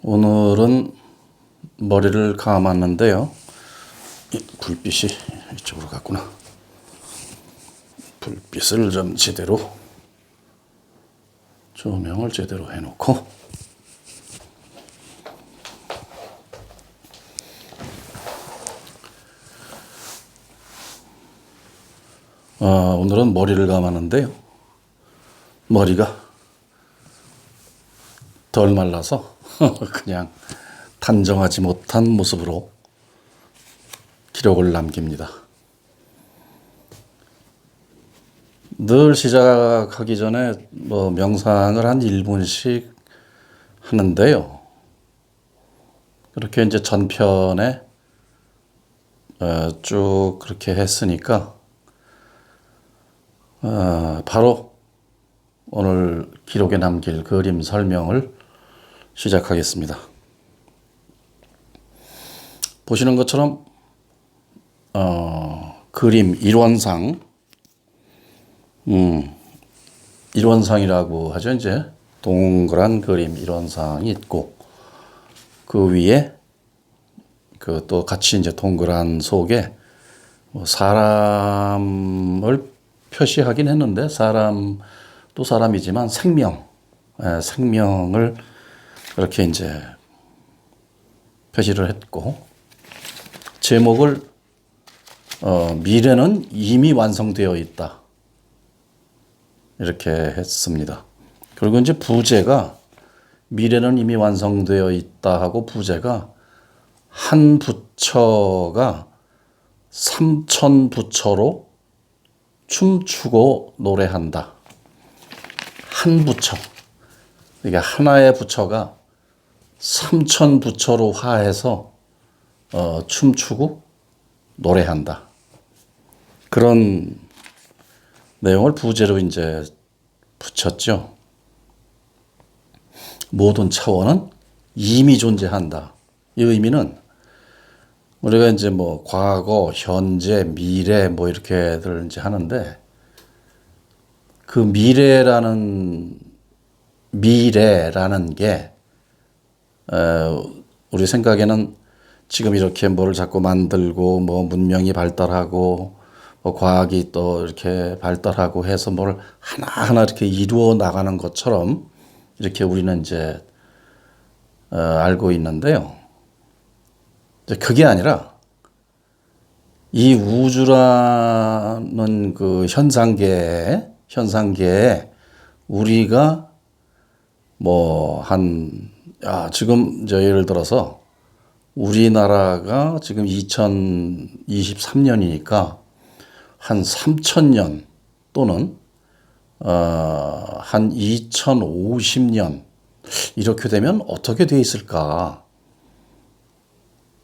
오늘은 머리를 감았는데요. 불빛이 이쪽으로 갔구나. 불빛을 좀 제대로, 조명을 제대로 해놓고 오늘은 머리를 감았는데요. 머리가 덜 말라서 그냥 단정하지 못한 모습으로 기록을 남깁니다. 늘 시작하기 전에 명상을 한 1분씩 하는데요. 그렇게 이제 전편에 쭉 그렇게 했으니까 바로 오늘 기록에 남길 그림 설명을 시작하겠습니다. 보시는 것처럼 그림 일원상, 일원상이라고 하죠. 이제 동그란 그림 일원상이 있고, 그 위에 그 또 같이 이제 동그란 속에 사람을 표시하긴 했는데, 사람도 사람이지만 생명을 그렇게 이제 표시를 했고, 제목을 미래는 이미 완성되어 있다, 이렇게 했습니다. 그리고 이제 부제가 미래는 이미 완성되어 있다 하고, 부제가 한 부처가 삼천 부처로 춤추고 노래한다. 한 부처, 그러니까 하나의 부처가 삼천 부처로 화해서 춤추고 노래한다. 그런 내용을 부제로 이제 붙였죠. 모든 차원은 이미 존재한다. 이 의미는 우리가 이제 과거, 현재, 미래 이렇게들 이제 하는데, 그 미래라는 게 우리 생각에는 지금 이렇게 뭐를 자꾸 만들고 문명이 발달하고 과학이 또 이렇게 발달하고 해서 뭘 하나하나 이렇게 이루어 나가는 것처럼 이렇게 우리는 이제 알고 있는데요. 그게 아니라 이 우주라는 그 현상계에 우리가 지금 이제 예를 들어서 우리나라가 지금 2023년이니까 한 3000년 또는 한 2050년 이렇게 되면 어떻게 돼 있을까,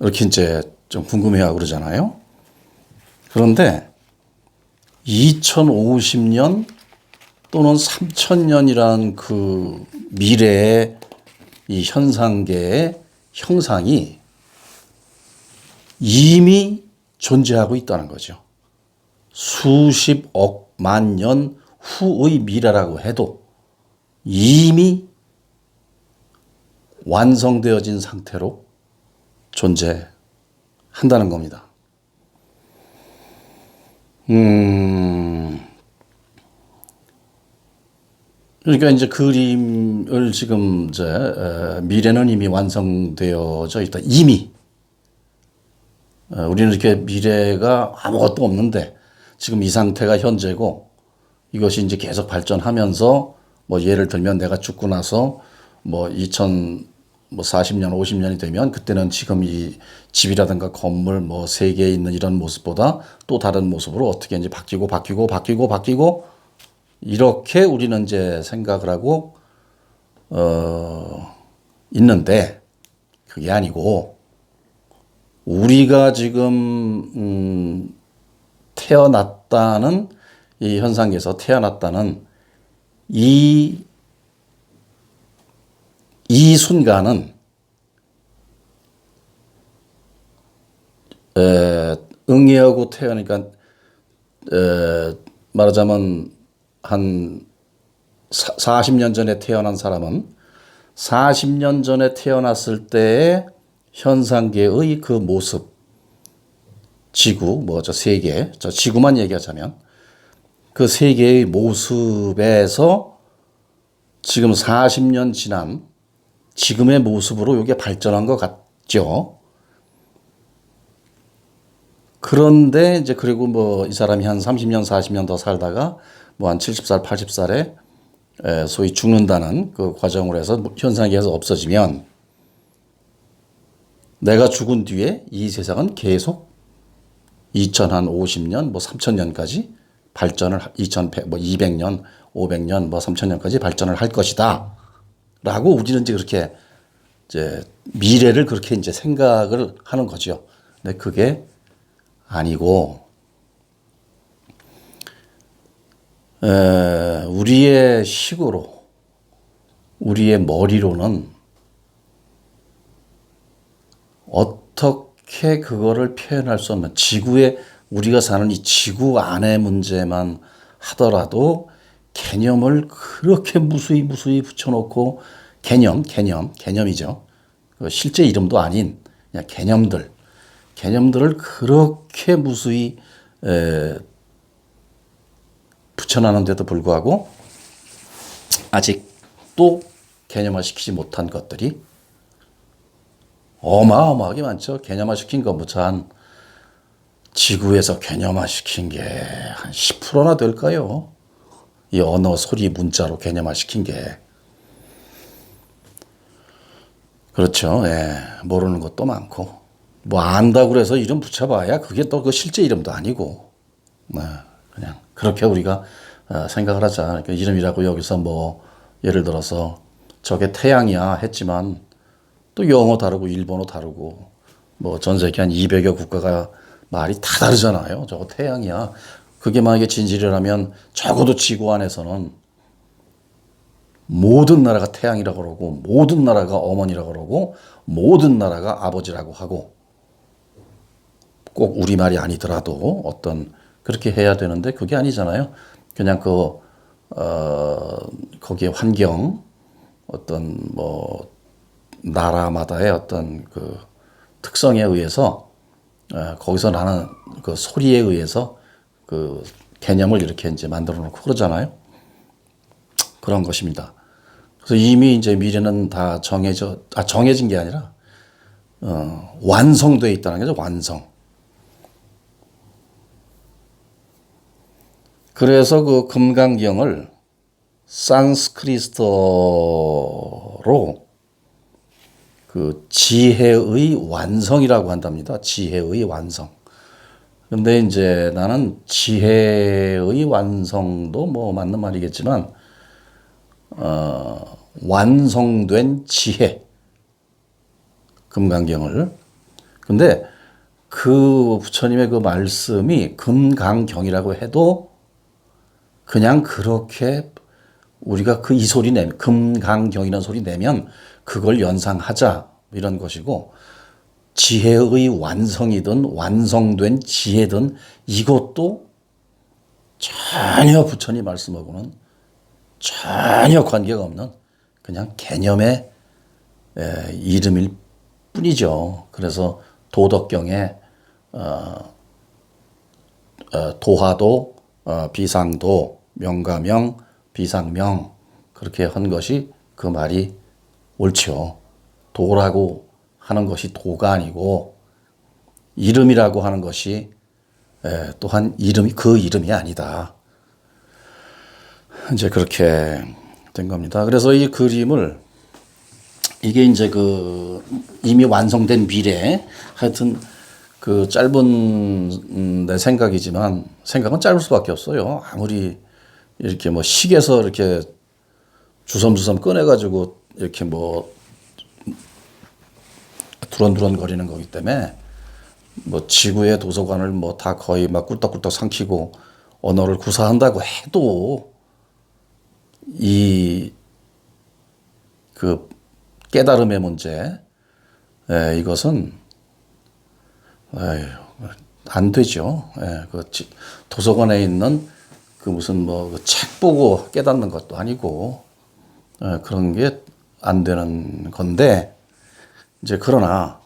이렇게 이제 좀 궁금해하고 그러잖아요. 그런데 2050년 또는 3000년이라는 그 미래의 이 현상계의 형상이 이미 존재하고 있다는 거죠. 수십억 만 년 후의 미래라고 해도 이미 완성되어진 상태로 존재한다는 겁니다. 그러니까 이제 그림을 지금 미래는 이미 완성되어져 있다. 이미. 우리는 이렇게 미래가 아무것도 없는데 지금 이 상태가 현재고, 이것이 이제 계속 발전하면서 예를 들면 내가 죽고 나서 2040년, 50년이 되면 그때는 지금 이 집이라든가 건물 세계에 있는 이런 모습보다 또 다른 모습으로 어떻게 이제 바뀌고 이렇게 우리는 이제 생각을 하고 있는데, 그게 아니고 우리가 지금 태어났다는 이 현상에서 태어났다는 이 순간은 응애하고 태어나니까 말하자면 한 40년 전에 태어난 사람은 40년 전에 태어났을 때의 현상계의 그 모습, 지구, 뭐 저 세계, 저 지구만 얘기하자면 그 세계의 모습에서 지금 40년 지난 지금의 모습으로 이게 발전한 것 같죠. 그런데 이제 그리고 뭐 이 사람이 한 30년, 40년 더 살다가 뭐 한 70살, 80살에 소위 죽는다는 그 과정으로 해서 현상계에서 없어지면 내가 죽은 뒤에 이 세상은 계속 2050년, 뭐 3000년까지 발전을 2100, 뭐 200년, 500년, 뭐 3000년까지 발전을 할 것이다. 라고 우리는 이제 그렇게 이제 미래를 그렇게 이제 생각을 하는 거죠. 근데 그게 아니고 우리의 식으로 우리의 머리로는 어떻게 그거를 표현할 수 없는 지구에 우리가 사는 이 지구 안의 문제만 하더라도 개념을 그렇게 무수히 붙여놓고 개념이죠. 실제 이름도 아닌 그냥 개념들을 그렇게 무수히 붙여놨는데도 불구하고 아직도 개념화시키지 못한 것들이 어마어마하게 많죠. 개념화시킨 거 무차 한 지구에서 개념화시킨 게 한 10%나 될까요? 이 언어, 소리, 문자로 개념화시킨 게. 그렇죠. 예, 모르는 것도 많고. 뭐 안다고 그래서 이름 붙여봐야 그게 또 그 실제 이름도 아니고. 그냥 그렇게 우리가 생각을 하자. 그러니까 이름이라고 여기서 뭐 예를 들어서 저게 태양이야 했지만 또 영어 다르고 일본어 다르고 뭐 전 세계 한 200여 국가가 말이 다 다르잖아요. 저거 태양이야. 그게 만약에 진실이라면 적어도 지구 안에서는 모든 나라가 태양이라고 그러고 모든 나라가 어머니라고 그러고 모든 나라가 아버지라고 하고 꼭 우리말이 아니더라도 어떤 그렇게 해야 되는데 그게 아니잖아요. 그냥 거기에 환경 어떤 뭐 나라마다의 어떤 그 특성에 의해서 거기서 나는 그 소리에 의해서 그 개념을 이렇게 이제 만들어 놓고 그러잖아요. 그런 것입니다. 그래서 이미 이제 미래는 다 정해진 게 아니라 완성되어 있다는 거죠. 완성. 그래서 그 금강경을 산스크리트어로 그 지혜의 완성이라고 한답니다. 지혜의 완성. 근데 이제 나는 지혜의 완성도 뭐 맞는 말이겠지만, 완성된 지혜. 금강경을. 근데 그 부처님의 그 말씀이 금강경이라고 해도 그냥 그렇게 우리가 그 이 소리 내면, 금강경이라는 소리 내면 그걸 연상하자. 이런 것이고, 지혜의 완성이든 완성된 지혜든 이것도 전혀 부처님 말씀하고는 전혀 관계가 없는 그냥 개념의 이름일 뿐이죠. 그래서 도덕경에 도하도, 비상도, 명가명, 비상명 그렇게 한 것이 그 말이 옳죠. 도라고 하는 것이 도가 아니고 이름이라고 하는 것이 또한 그 이름이 아니다. 이제 그렇게 된 겁니다. 그래서 이 그림을 이게 이제 그 이미 완성된 미래 하여튼 그 짧은 내 생각이지만 생각은 짧을 수밖에 없어요. 아무리 이렇게 뭐 식에서 이렇게 주섬주섬 꺼내가지고 이렇게 뭐 두런두런 거리는 거기 때문에 뭐 지구의 도서관을 뭐 다 거의 막 꿀떡꿀떡 삼키고 언어를 구사한다고 해도 이 그 깨달음의 문제 이것은 안 되죠. 그 도서관에 있는 그 무슨 뭐 책 보고 깨닫는 것도 아니고 그런 게 안 되는 건데, 이제 그러나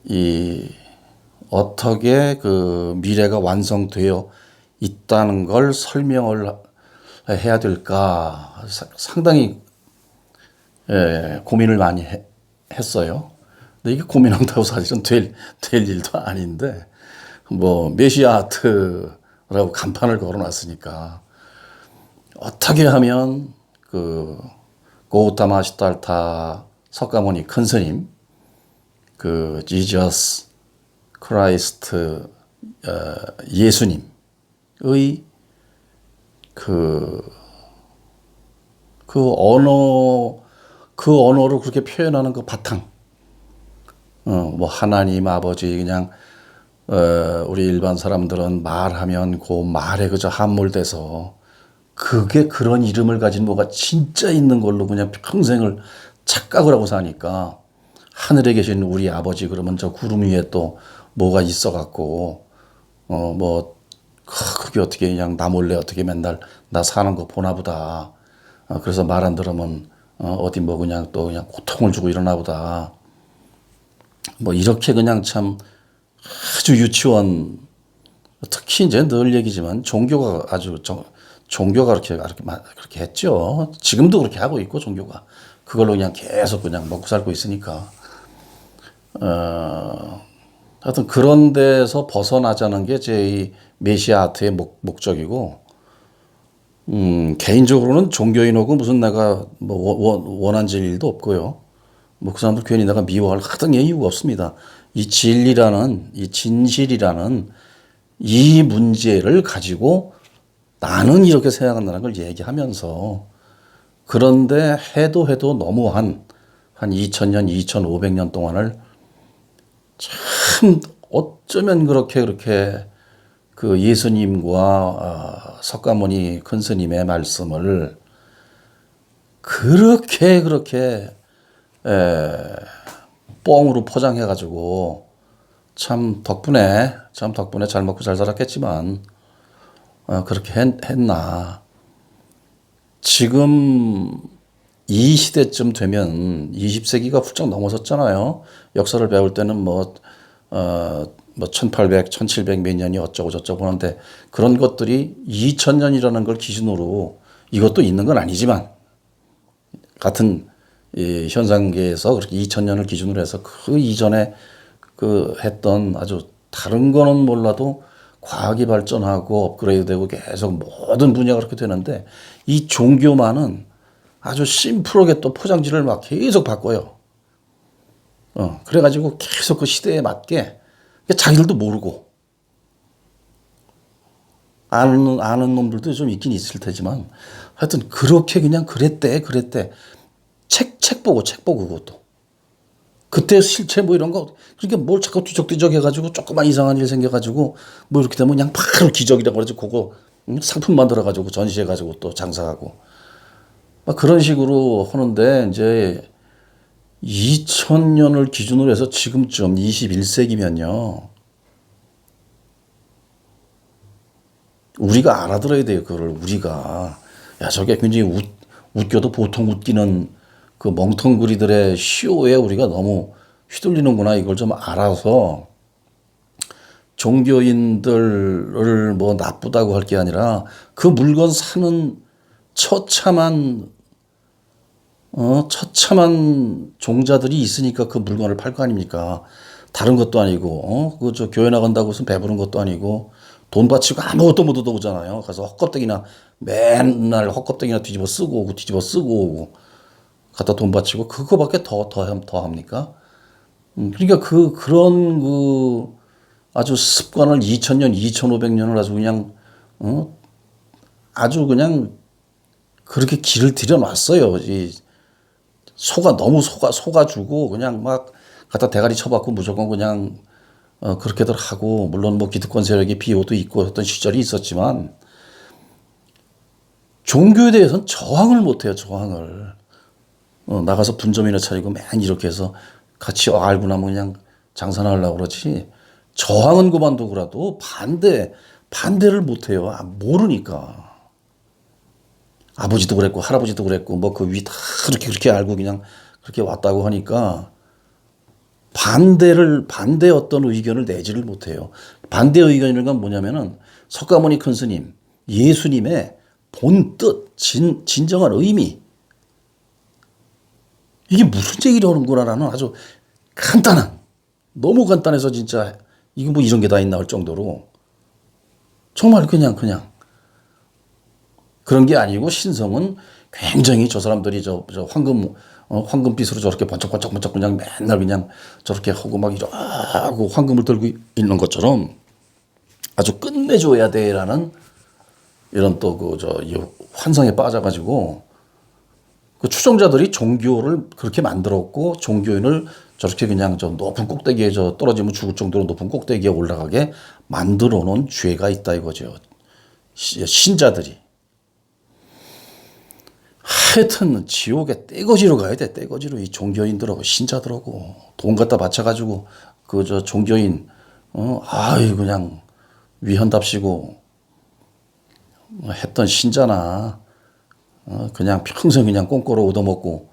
이 어떻게 그 미래가 완성되어 있다는 걸 설명을 해야 될까 상당히 고민을 많이 했어요. 근데 이게 고민한다고 사실은 될 일도 아닌데, 뭐 메시아 아트라고 간판을 걸어놨으니까 어떻게 하면 그 고우타마 시달타 석가모니 큰 스님, 그 지저스 크라이스트 예수님의 그 언어를 그렇게 표현하는 그 바탕, 뭐 하나님 아버지 그냥 우리 일반 사람들은 말하면 그 말에 그저 함몰돼서 그게 그런 이름을 가진 뭐가 진짜 있는 걸로 그냥 평생을 착각을 하고 사니까, 하늘에 계신 우리 아버지 그러면 저 구름 위에 또 뭐가 있어갖고 뭐 그게 어떻게 그냥 나 몰래 어떻게 맨날 나 사는 거 보나 보다. 그래서 말 안 들으면 어디 뭐 그냥 또 그냥 고통을 주고 이러나 보다. 뭐 이렇게 그냥 참 아주 유치원, 특히 이제 늘 얘기지만 종교가 종교가 그렇게 했죠. 지금도 그렇게 하고 있고, 종교가 그걸로 그냥 계속 그냥 먹고 살고 있으니까. 하여튼 그런 데서 벗어나자는 게 제 이 메시아 아트의 목적이고, 개인적으로는 종교인하고 무슨 내가 뭐 원한질 일도 없고요. 뭐 그 사람들 괜히 내가 미워할 하등 이유가 없습니다. 이 진리라는, 이 진실이라는 이 문제를 가지고 나는 이렇게 생각한다는 걸 얘기하면서, 그런데 해도 너무한 한 2000년, 2500년 동안을 참 어쩌면 그렇게 그 예수님과 석가모니 큰 스님의 말씀을 그렇게 뻥으로 포장해 가지고 참 덕분에 잘 먹고 잘 살았겠지만, 그렇게 했나. 지금 이 시대쯤 되면 20세기가 훌쩍 넘어섰잖아요. 역사를 배울 때는 뭐 1800, 1700 몇 년이 어쩌고 저쩌고 하는데, 그런 것들이 2000년이라는 걸 기준으로, 이것도 있는 건 아니지만 같은 이 현상계에서 그렇게 2000년을 기준으로 해서 그 이전에 그 했던 아주 다른 거는 몰라도 과학이 발전하고 업그레이드되고 계속 모든 분야가 그렇게 되는데, 이 종교만은 아주 심플하게 또 포장지를 막 계속 바꿔요. 그래가지고 계속 그 시대에 맞게, 자기들도 모르고 아는 놈들도 좀 있긴 있을 테지만, 하여튼 그렇게 그냥 그랬대. 책 보고 그것도. 그때 실체 뭐 이런 거, 그러니까 뭘 자꾸 뒤적뒤적 해가지고 조그만 이상한 일 생겨가지고 뭐 이렇게 되면 그냥 바로 기적이라고 그러지. 그거 상품 만들어가지고 전시해가지고 또 장사하고 막 그런 식으로 하는데, 이제 2000년을 기준으로 해서 지금쯤 21세기면요. 우리가 알아들어야 돼요. 그걸 우리가. 야, 저게 굉장히 웃겨도 보통 웃기는 그 멍텅구리들의 쇼에 우리가 너무 휘둘리는구나. 이걸 좀 알아서, 종교인들을 뭐 나쁘다고 할 게 아니라 그 물건 사는 처참한 종자들이 있으니까 그 물건을 팔 거 아닙니까? 다른 것도 아니고, 그 교회 나간다고 해서 배부른 것도 아니고, 돈 바치고 아무것도 못 얻어오잖아요. 가서 헛껍데기나, 맨날 헛껍데기나 뒤집어 쓰고 오고, 갖다 돈 바치고, 그거밖에 더 합니까? 그러니까 그런 아주 습관을 2000년, 2500년을 아주 그냥, 아주 그냥 그렇게 길을 들여놨어요. 너무 속아주고 그냥 막 갖다 대가리 쳐박고 무조건 그냥 그렇게들 하고, 물론 뭐 기득권 세력의 비호도 있고 했던 시절이 있었지만, 종교에 대해서는 저항을 못해요. 저항을. 나가서 분점이나 차리고 맨 이렇게 해서 같이 알고 나면 그냥 장사나 하려고 그러지, 저항은 그만두고라도 반대를 못해요. 모르니까. 아버지도 그랬고 할아버지도 그랬고 뭐 그 위 다 그렇게 알고 그냥 그렇게 왔다고 하니까 반대 어떤 의견을 내지를 못해요. 반대 의견이란 뭐냐면은 석가모니 큰 스님, 예수님의 본 뜻, 진정한 의미, 이게 무슨 얘기라는구나라는 아주 간단한, 너무 간단해서 진짜 이거 뭐 이런 게 다 있나 할 정도로 정말 그냥 그런 게 아니고 신성은 굉장히 저 사람들이 저 황금빛으로 저렇게 번쩍번쩍 그냥 맨날 그냥 저렇게 하고 막 이러고 황금을 들고 있는 것처럼 아주 끝내줘야 돼라는 이런 또 환상에 빠져가지고 그 추종자들이 종교를 그렇게 만들었고 종교인을 저렇게 그냥 저 높은 꼭대기에 저 떨어지면 죽을 정도로 높은 꼭대기에 올라가게 만들어 놓은 죄가 있다 이거죠. 신자들이. 하여튼 지옥에 떼거지로 가야 돼. 떼거지로 이 종교인들하고 신자들하고 돈 갖다 바쳐가지고 그 저 종교인 아유 그냥 위헌답시고 했던 신자나 그냥 평생 그냥 꽁꼬로 얻어먹고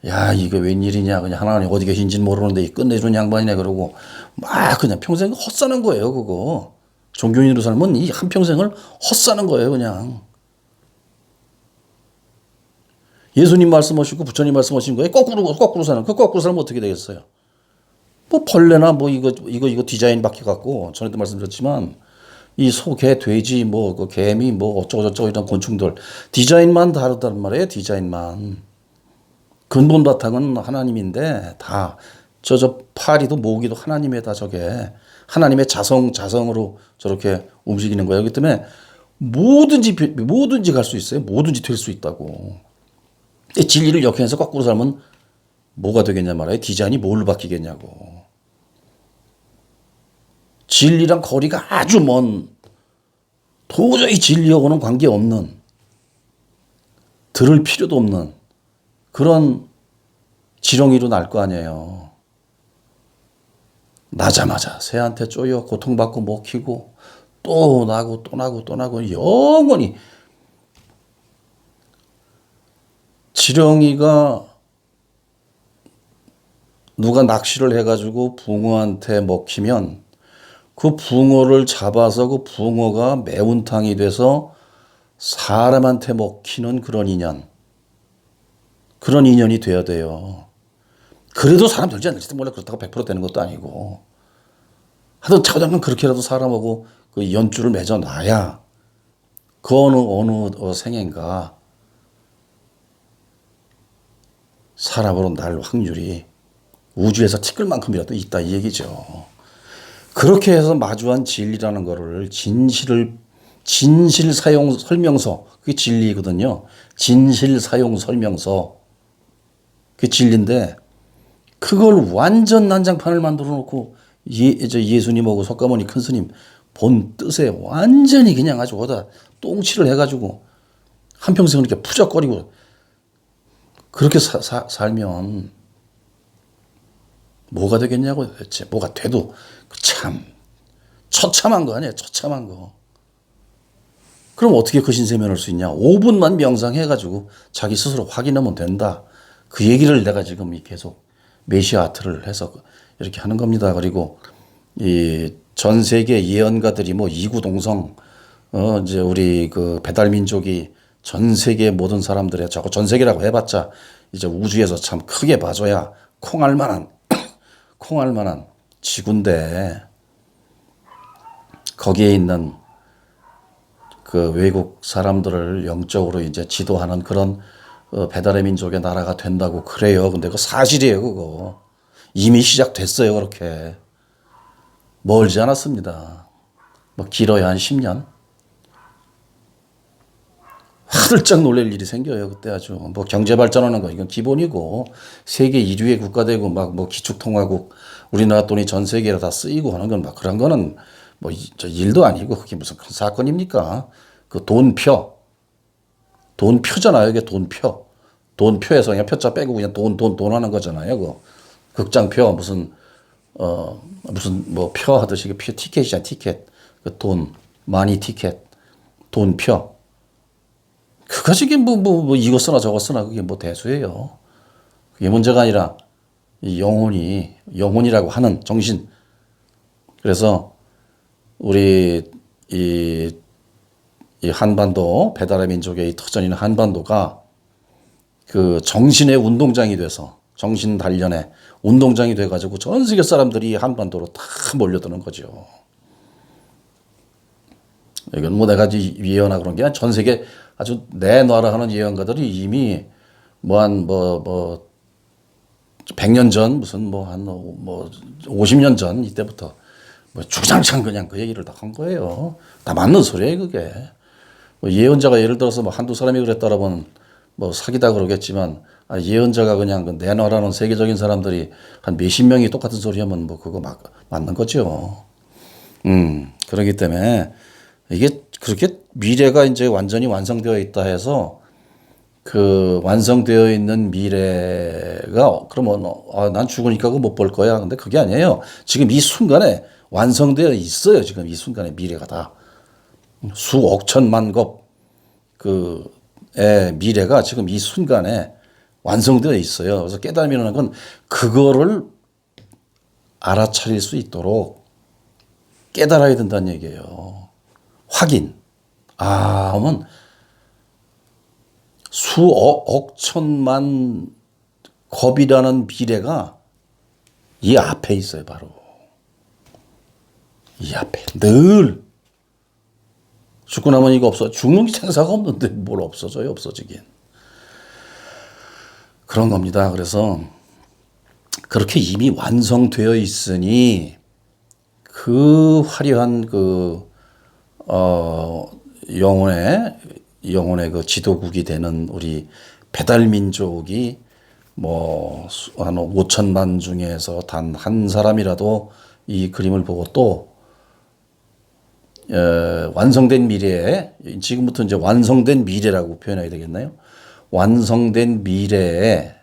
야 이게 웬일이냐 그냥 하나님 어디 계신지는 모르는데 끝내주는 양반이네 그러고 막 그냥 평생 헛사는 거예요 그거. 종교인으로 살면 이 한평생을 헛사는 거예요 그냥. 예수님 말씀하시고 부처님 말씀하신 거에 거꾸로 사는 그 거꾸로 살면 어떻게 되겠어요? 뭐 벌레나 뭐 이거 디자인 바뀌어 갖고 전에도 말씀드렸지만 이 소, 개, 돼지 뭐 그 개미 뭐 어쩌고저쩌고 이런 곤충들 디자인만 다르단 말이에요. 디자인만. 근본 바탕은 하나님인데 다 저 파리도 모기도 하나님의 다 저게 하나님의 자성으로 저렇게 움직이는 거예요. 그렇기 때문에 뭐든지 갈 수 있어요. 뭐든지 될 수 있다고. 진리를 역행해서 거꾸로 살면 뭐가 되겠냐 말이에요. 디자인이 뭘로 바뀌겠냐고. 진리랑 거리가 아주 먼 도저히 진리하고는 관계없는 들을 필요도 없는 그런 지렁이로 날 거 아니에요. 나자마자 새한테 쪼여 고통받고 먹히고 또 나고 영원히 지렁이가 누가 낚시를 해가지고 붕어한테 먹히면 그 붕어를 잡아서 그 붕어가 매운탕이 돼서 사람한테 먹히는 그런 인연이 돼야 돼요. 그래도 사람 되지 않을지도 몰라. 그렇다고 100% 되는 것도 아니고. 하여튼 차장은 그렇게라도 사람하고 그 연줄을 맺어놔야 그 어느 생인가 사람으로 날 확률이 우주에서 티끌만큼이라도 있다 이 얘기죠. 그렇게 해서 마주한 진리라는 거를 진실 사용 설명서 그게 진리거든요. 진실 사용 설명서 그게 진리인데 그걸 완전 난장판을 만들어 놓고 예수님하고 석가모니 큰 스님 본 뜻에 완전히 그냥 아주 어디다 똥칠을 해가지고 한평생을 이렇게 푸적거리고 그렇게 살면 뭐가 되겠냐고 대체. 뭐가 돼도 참 처참한 거 아니에요. 처참한 거. 그럼 어떻게 그 신세면할 수 있냐. 5분만 명상해가지고 자기 스스로 확인하면 된다. 그 얘기를 내가 지금 계속 메시아 아트를 해서 이렇게 하는 겁니다. 그리고 이 전 세계 예언가들이 뭐 이구동성 이제 우리 그 배달민족이 전 세계 모든 사람들의 자꾸 전 세계라고 해봤자 이제 우주에서 참 크게 봐줘야 콩알 만한 지구인데 거기에 있는 그 외국 사람들을 영적으로 이제 지도하는 그런 배달의 민족의 나라가 된다고 그래요. 근데 그거 사실이에요, 그거. 이미 시작됐어요, 그렇게. 멀지 않았습니다. 뭐 길어야 한 10년. 화들짝 놀랄 일이 생겨요, 그때 아주. 뭐 경제 발전하는 거, 이건 기본이고, 세계 1위의 국가 되고, 막 뭐 기축통화국, 우리나라 돈이 전 세계로 다 쓰이고 하는 건 막 그런 거는 뭐 일도 아니고, 그게 무슨 큰 사건입니까? 그 돈표잖아요, 이게 돈표. 돈표에서 그냥 표자 빼고 그냥 돈 하는 거잖아요, 그 극장표, 무슨 뭐 표 하듯이 표 티켓이잖아, 티켓. 그 돈, 마니 티켓, 돈표. 그것이 뭐 이거 쓰나 저거 쓰나 그게 뭐 대수예요. 그게 문제가 아니라 이 영혼이라고 하는 정신. 그래서 우리 이 한반도 배달의 민족의 이 터전인 한반도가 그 정신의 운동장이 돼서 정신 단련의 운동장이 돼가지고 전 세계 사람들이 한반도로 다 몰려드는 거죠. 이건 뭐 내가 예언하고 그런 게 아니라 전 세계 아주 내놔라 하는 예언가들이 이미 뭐 한 100년 전 무슨 뭐 50년 전 이때부터 뭐 주장창 그냥 그 얘기를 다 한 거예요. 다 맞는 소리예요, 그게. 뭐 예언자가 예를 들어서 뭐 한두 사람이 그랬다라면 뭐 사기다 그러겠지만 예언자가 그냥 그 내놔라는 세계적인 사람들이 한 몇십 명이 똑같은 소리 하면 뭐 그거 맞는 거죠. 그렇기 때문에 이게 그렇게 미래가 이제 완전히 완성되어 있다 해서 그 완성되어 있는 미래가 그러면 난 죽으니까 그거 못 볼 거야. 근데 그게 아니에요. 지금 이 순간에 완성되어 있어요. 지금 이 순간에 미래가 다 수억 천만 겁 그의 미래가 지금 이 순간에 완성되어 있어요. 그래서 깨달음이라는 건 그거를 알아차릴 수 있도록 깨달아야 된다는 얘기예요. 확인. 하면 수억 천만 겁이라는 미래가 이 앞에 있어요. 바로 이 앞에 늘 죽고 나면 이거 없어. 죽는 게 생사가 없는데 뭘 없어져요. 없어지긴. 그런 겁니다. 그래서 그렇게 이미 완성되어 있으니 그 화려한 영혼의 그 지도국이 되는 우리 배달민족이 뭐 한 5천만 중에서 단 한 사람이라도 이 그림을 보고 또 완성된 미래에 지금부터 이제 완성된 미래라고 표현해야 되겠나요? 완성된 미래에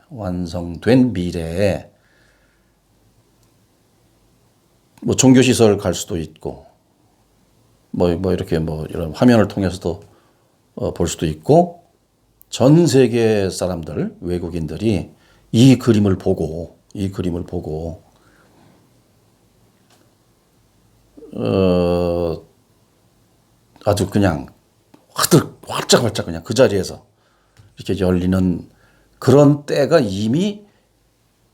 뭐 종교시설 갈 수도 있고 뭐 이렇게 뭐 이런 화면을 통해서도 볼 수도 있고 전 세계 사람들 외국인들이 이 그림을 보고 아주 그냥 활짝활짝 그냥 그 자리에서 이렇게 열리는 그런 때가 이미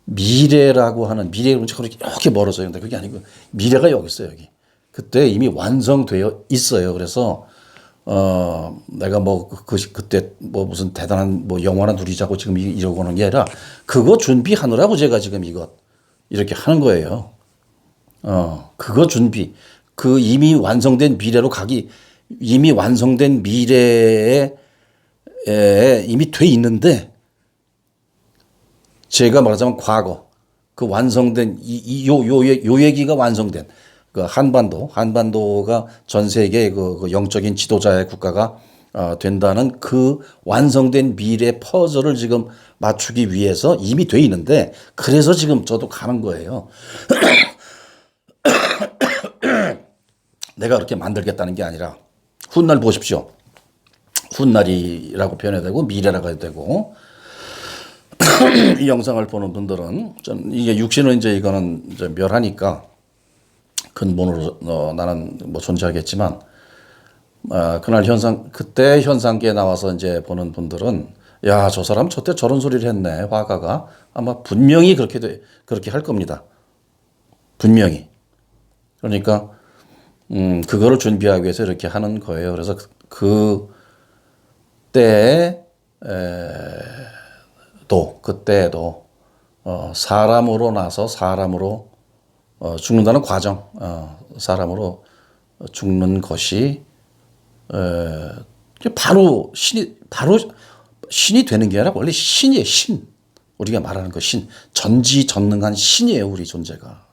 미래라고 하는 미래가 이렇게 멀어져요. 근데 그게 아니고 미래가 여기 있어요. 여기. 그때 이미 완성되어 있어요. 그래서 내가 뭐 그때 뭐 무슨 대단한 뭐 영화나 누리자고 지금 이러고 하는 게 아니라 그거 준비하느라고 제가 지금 이렇게 하는 거예요. 그거 준비. 그 이미 완성된 미래로 가기 이미 완성된 미래에 이미 돼 있는데 제가 말하자면 과거 그 완성된 요 얘기가 완성된 그 한반도가 전 세계 그 영적인 지도자의 국가가 된다는 그 완성된 미래 퍼즐을 지금 맞추기 위해서 이미 돼 있는데 그래서 지금 저도 가는 거예요. 내가 그렇게 만들겠다는 게 아니라 훗날 보십시오. 훗날이라고 표현해야 되고 미래라고 해도 되고 이 영상을 보는 분들은 좀 이게 육신은 이제 이거는 이제 멸하니까 근본으로 나는 뭐 존재하겠지만 그날 그때 현상계에 나와서 이제 보는 분들은 야, 저 사람 저때 저런 소리를 했네. 화가가 아마 분명히 그렇게 할 겁니다. 분명히. 그러니까 그거를 준비하기 위해서 이렇게 하는 거예요. 그래서 그때도 사람으로 나서 사람으로 죽는다는 과정, 사람으로 죽는 것이 바로 신이 되는 게 아니라 원래 신이에요. 신. 우리가 말하는 그 신, 전지전능한 신이에요. 우리 존재가.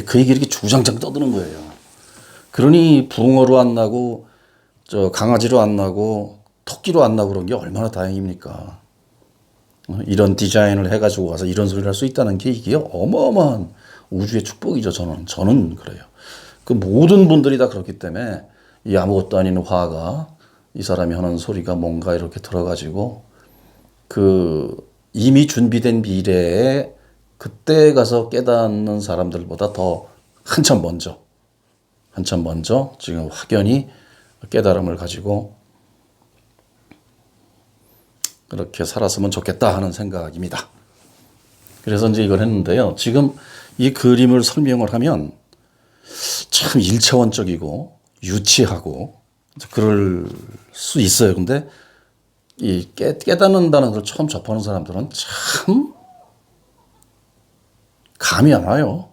그 얘기 이렇게 주장창 떠드는 거예요. 그러니 붕어로 안 나고 강아지로 안 나고 토끼로 안 나고 그런 게 얼마나 다행입니까? 이런 디자인을 해가지고 와서 이런 소리를 할 수 있다는 게 이게 어마어마한 우주의 축복이죠. 저는 그래요. 그 모든 분들이 다 그렇기 때문에 이 아무것도 아닌 화가 이 사람이 하는 소리가 뭔가 이렇게 들어가지고 그 이미 준비된 미래에 그때 가서 깨닫는 사람들보다 더 한참 먼저 지금 확연히 깨달음을 가지고 그렇게 살았으면 좋겠다 하는 생각입니다. 그래서 이제 이걸 했는데요. 지금 이 그림을 설명을 하면 참 일차원적이고 유치하고 그럴 수 있어요. 근데 이 깨닫는다는 걸 처음 접하는 사람들은 참 감이 안 와요.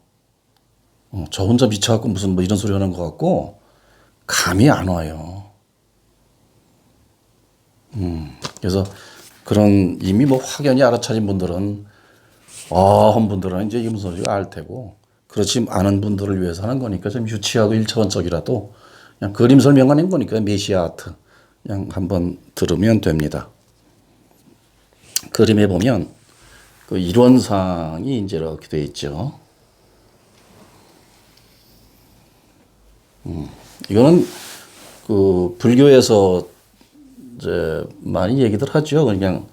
저 혼자 미쳐갖고 무슨 뭐 이런 소리 하는 것 같고 감이 안 와요. 그래서 그런 이미 뭐 확연히 알아차린 분들은 한 분들은 이제 이게 무슨 소리가 알 테고 그렇지 않은 분들을 위해서 하는 거니까 좀 유치하고 일차원적이라도 그냥 그림 설명하는 거니까 메시아 아트 그냥 한번 들으면 됩니다. 그림에 보면 그 이론상이 이제 이렇게 되어 있죠. 이거는 그 불교에서 이제 많이 얘기들 하죠. 그냥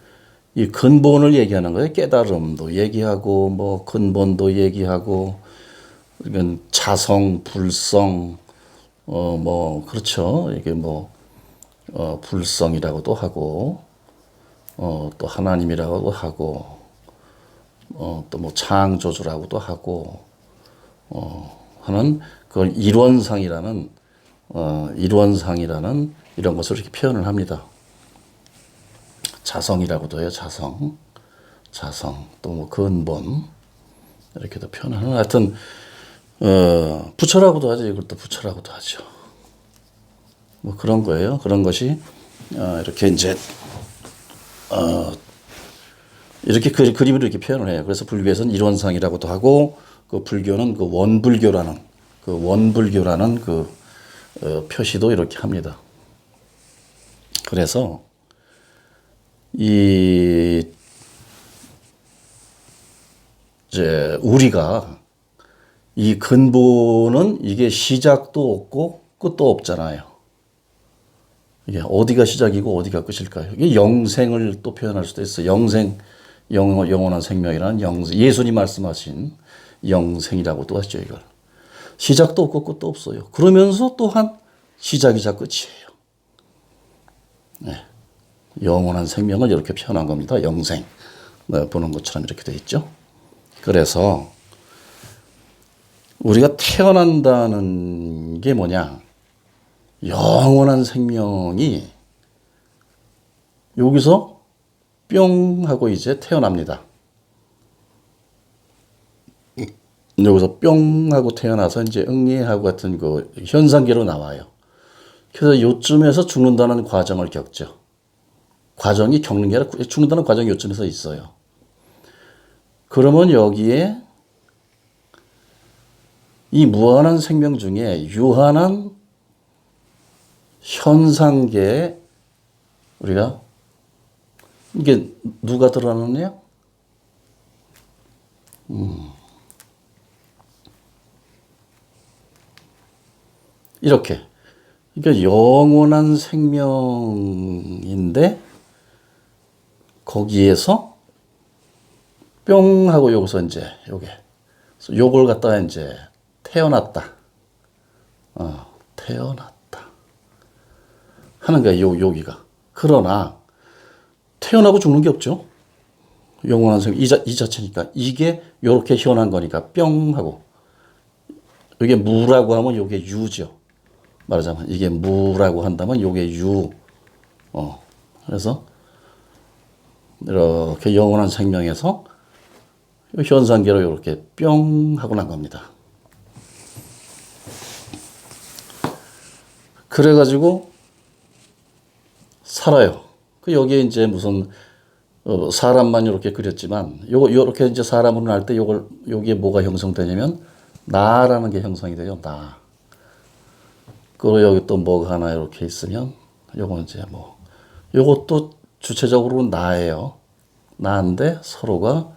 이 근본을 얘기하는 거예요. 깨달음도 얘기하고 뭐 근본도 얘기하고 이건 자성, 불성 뭐 그렇죠. 이게 뭐 불성이라고도 하고 또 하나님이라고도 하고 또 뭐 창조주라고도 하고 하는 그걸 이론상이라는 이런 것을 이렇게 표현을 합니다. 자성이라고도 해요. 자성 또 뭐 근본 이렇게도 표현하는 하여튼 부처라고도 하죠. 이것도 부처라고도 하죠. 뭐 그런 거예요. 그런 것이 이렇게 이제 이렇게 그림으로 이렇게 표현을 해요. 그래서 불교에서는 이론상이라고도 하고 그 불교는 그 원불교라는 그 표시도 이렇게 합니다. 그래서 이제 우리가 이 근본은 이게 시작도 없고 끝도 없잖아요. 이게 어디가 시작이고 어디가 끝일까요? 이게 영생을 또 표현할 수도 있어요. 영원한 생명이라는 영생. 예수님 말씀하신 영생이라고도 하죠, 이걸. 시작도 없고 끝도 없어요. 그러면서 또한 시작이자 끝이에요. 네. 영원한 생명을 이렇게 표현한 겁니다. 영생. 네, 보는 것처럼 이렇게 되어 있죠. 그래서 우리가 태어난다는 게 뭐냐? 영원한 생명이 여기서 뿅 하고 이제 태어납니다. 여기서 뿅 하고 태어나서 이제 응애하고 같은 그 현상계로 나와요. 그래서 요쯤에서 죽는다는 과정을 겪죠. 과정이 겪는 게 아니라 죽는다는 과정이 요쯤에서 있어요. 그러면 여기에 이 무한한 생명 중에 유한한 현상계에 우리가 이게 누가 드러나느냐? 이렇게. 그러니까 영원한 생명인데 거기에서 뿅 하고 여기서 이제 요걸 갖다가 이제 태어났다. 태어났다. 하는 거예요, 여기가. 그러나 태어나고 죽는 게 없죠. 영원한 생명 이 자체니까 이게 요렇게 현한 거니까 뿅 하고 이게 무라고 하면 요게 유죠. 말하자면 이게 무라고 한다면 요게 유. 그래서 이렇게 영원한 생명에서 현상계로 이렇게 뿅 하고 난 겁니다. 그래가지고 살아요. 여기에 이제 무슨 사람만 이렇게 그렸지만 요렇게 이제 사람으로 날 때 여기에 뭐가 형성되냐면 나라는 게 형성이 돼요. 나. 그리고 여기 또 뭐가 하나 이렇게 있으면 요건 이제 뭐 요것도 주체적으로 나예요. 나인데 서로가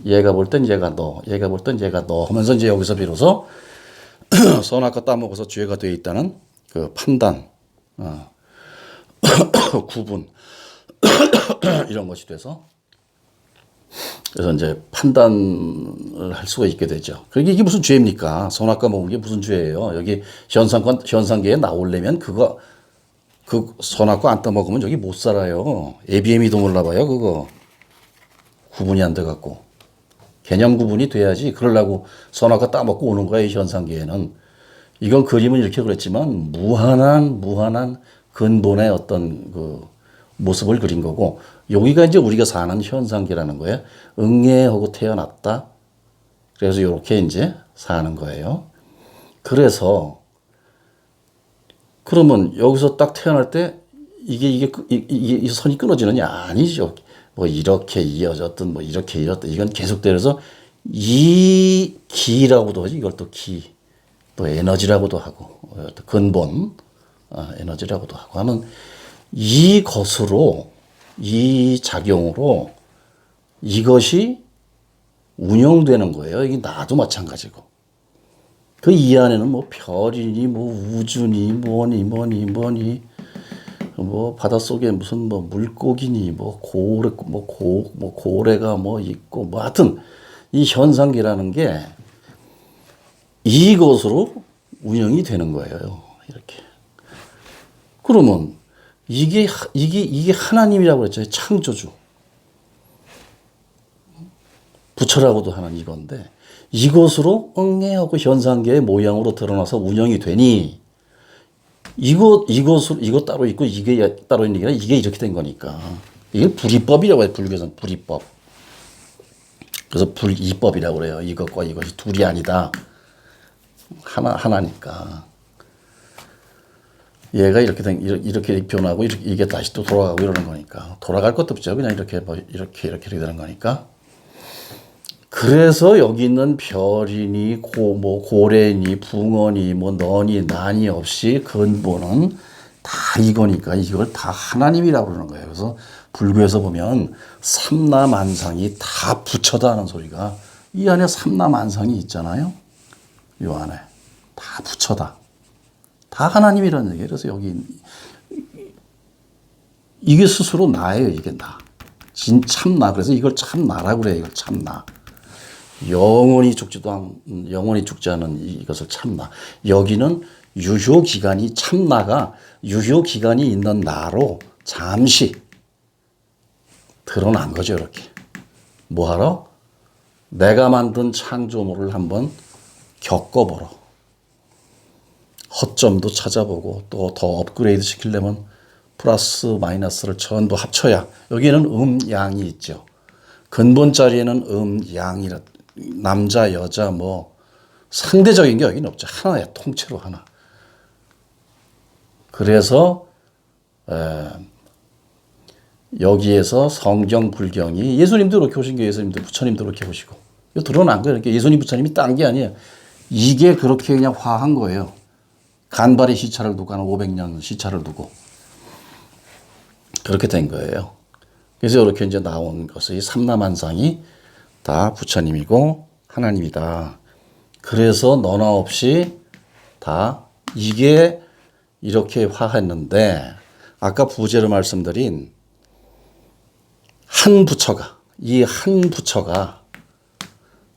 얘가 볼 땐 얘가 너, 얘가 볼 땐 얘가 너 하면서 이제 여기서 비로소 선악과 따먹어서 죄가 되어 있다는 그 판단. 구분 이런 것이 돼서 그래서 이제 판단을 할 수가 있게 되죠. 그러니까 이게 무슨 죄입니까? 선악과 먹은 게 무슨 죄예요? 여기 현상계에 나오려면 그 선악과 안 떠먹으면 여기 못 살아요. ABM이도 몰라봐요, 그거. 구분이 안 돼갖고. 개념 구분이 돼야지. 그러려고 선악과 따먹고 오는 거야, 이 현상계에는. 이건 그림은 이렇게 그랬지만, 무한한 근본의 어떤 그 모습을 그린 거고, 여기가 이제 우리가 사는 현상계라는 거예요. 응애하고 태어났다. 그래서 이렇게 이제 사는 거예요. 그래서, 그러면 여기서 딱 태어날 때 이 선이 끊어지느냐? 아니죠. 뭐 이렇게 이어졌든 뭐 이렇게 이었든 이건 계속되어서 이 기라고도 하지. 이걸 또 기, 또 에너지라고도 하고 근본 에너지라고도 하고 하는 이것으로 이 작용으로 이것이 운영되는 거예요. 이게 나도 마찬가지고. 그 이 안에는 뭐 별이니 뭐 우주니 뭐니 뭐 바닷속에 무슨 뭐 물고기니 뭐 고래가 뭐 있고 뭐 하여튼 이 현상계라는 게 이것으로 운영이 되는 거예요. 이렇게. 그러면 이게 하나님이라고 그랬잖아요. 창조주. 부처라고도 하는 이건데 이것으로 응애하고 현상계의 모양으로 드러나서 운영이 되니 이것 따로 있고 이게 따로 있는 게 아니라 이게 이렇게 된 거니까 이게 불이법이라고 해요. 불교에서는 불이법. 그래서 불이법이라고 그래요. 이것과 이것이 둘이 아니다. 하나니까. 얘가 이렇게 변하고 이게 다시 또 돌아가고 이러는 거니까 돌아갈 것도 없죠. 그냥 이렇게 되는 거니까. 그래서 여기 있는 별이니 고래니 붕어니 뭐 너니 나니 없이 근본은 다 이거니까 이걸 다 하나님이라고 그러는 거예요. 그래서 불교에서 보면 삼라만상이 다 부처다 하는 소리가 이 안에 삼라만상이 있잖아요. 이 안에 다 부처다. 다 하나님이라는 얘기예요. 그래서 여기 이게 스스로 나예요. 이게 나. 참나. 그래서 이걸 참나라고 그래요. 이걸 참나. 영원히 죽지 않은 이것을 참나. 여기는 유효기간이 참나가 유효기간이 있는 나로 잠시 드러난 거죠. 이렇게. 뭐하러? 내가 만든 창조물을 한번 겪어보러. 허점도 찾아보고 또 더 업그레이드 시키려면 플러스 마이너스를 전부 합쳐야 여기는 양이 있죠. 근본 자리에는 양이라 남자 여자 뭐 상대적인 게 여기는 없죠. 하나야 통째로 하나. 그래서 여기에서 성경 불경이 예수님도 그렇게 오신 게 예수님도 부처님도 그렇게 오시고 이거 드러난 거예요. 그러니까 예수님 부처님이 딴 게 아니에요. 이게 그렇게 그냥 화한 거예요. 간발의 시차를 두고 한 500년 시차를 두고 그렇게 된 거예요. 그래서 이렇게 이제 나온 것이 삼라만상이 다 부처님이고 하나님이다. 그래서 너나 없이 다 이게 이렇게 화했는데 아까 부제로 말씀드린 이 한 부처가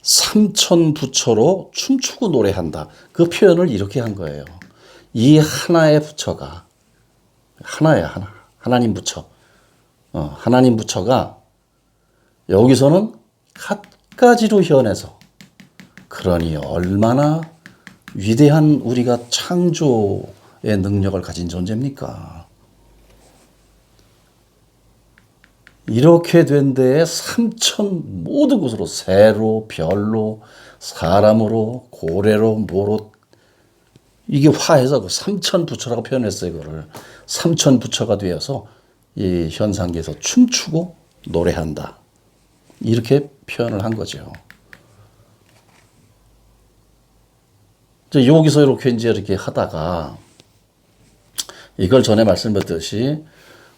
삼천 부처로 춤추고 노래한다. 그 표현을 이렇게 한 거예요. 이 하나의 부처가 하나야 하나. 하나님 부처. 하나님 부처가 여기서는 갖가지로 현해서 그러니 얼마나 위대한 우리가 창조의 능력을 가진 존재입니까? 이렇게 된 데에 삼천 모든 곳으로 새로 별로 사람으로 고래로 모로 이게 화해서 그 삼천 부처라고 표현했어요. 이거를 삼천 부처가 되어서 이 현상계에서 춤추고 노래한다. 이렇게 표현을 한 거죠. 이제 여기서 이렇게 하다가 이걸 전에 말씀드렸듯이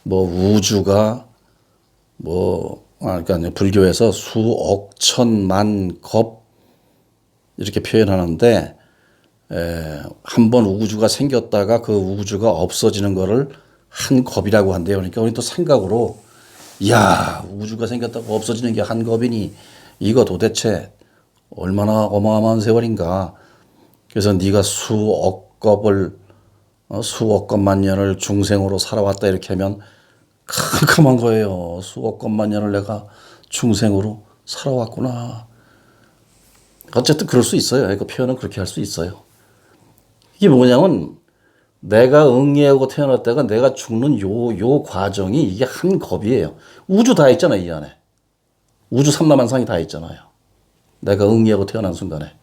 뭐 우주가 그러니까 불교에서 수억 천만 겁 이렇게 표현하는데 한 번 우주가 생겼다가 그 우주가 없어지는 거를 한 겁이라고 한대요. 그러니까 우리 또 생각으로 이야 우주가 생겼다고 없어지는 게 한 겁이니 이거 도대체 얼마나 어마어마한 세월인가. 그래서 네가 수억 겁만 년을 중생으로 살아왔다 이렇게 하면 캄캄한 거예요. 수억 겁만 년을 내가 중생으로 살아왔구나. 어쨌든 그럴 수 있어요. 그 표현은 그렇게 할 수 있어요. 이게 뭐냐면 내가 응애하고 태어났다가 내가 죽는 요 과정이 이게 한 겁이에요. 우주 다 있잖아요, 이 안에. 우주 삼라만상이 다 있잖아요. 내가 응애하고 태어난 순간에.